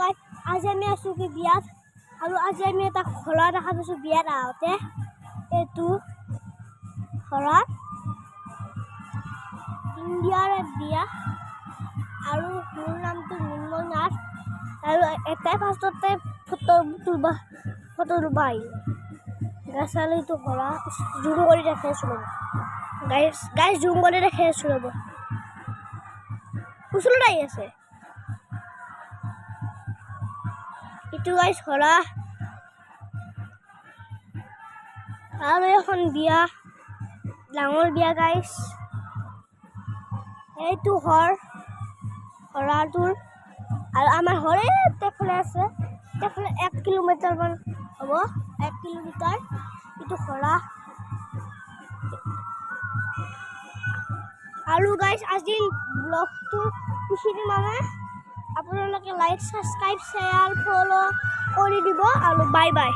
গাইছ আজি আমি আছোঁ কি বিয়াত আৰু আজি আমি এটা ঘোঁৰা দেখা পাইছোঁ বিয়াত আহোঁতে এইটো ঘোঁৰাত ইণ্ডিয়াৰ বিয়া আৰু মোৰ নামটো নিৰ্মল নাথ আৰু এটাই ফাৰ্ষ্টতে ফটো তুলবা আহিলোঁ গাইছ আৰু এইটো ঘোঁৰা জুম কৰি দেখাই আছোঁ ৰ'ব গাইছ জুম কৰি দেখাই আছোঁ ৰ'ব ওচৰত আহি আছে এইটো গাইছ ঘোঁৰা আৰু এখন বিয়া ডাঙৰ বিয়া গাইছ এইটো ঘোঁৰাটোৰ আৰু আমাৰ ঘৰে তেফালে আছে তেফালে 1 কিলোমিটাৰমান হ'ব 1 কিলোমিটাৰ এইটো ঘোঁৰা আৰু গাইছ আজিৰ ব্লগটো এইখিনি মানে আপোনালোকে লাইক ছাবস্ক্ৰাইব শ্বেয়াৰ ফ'ল' কৰি দিব আৰু বাই বাই।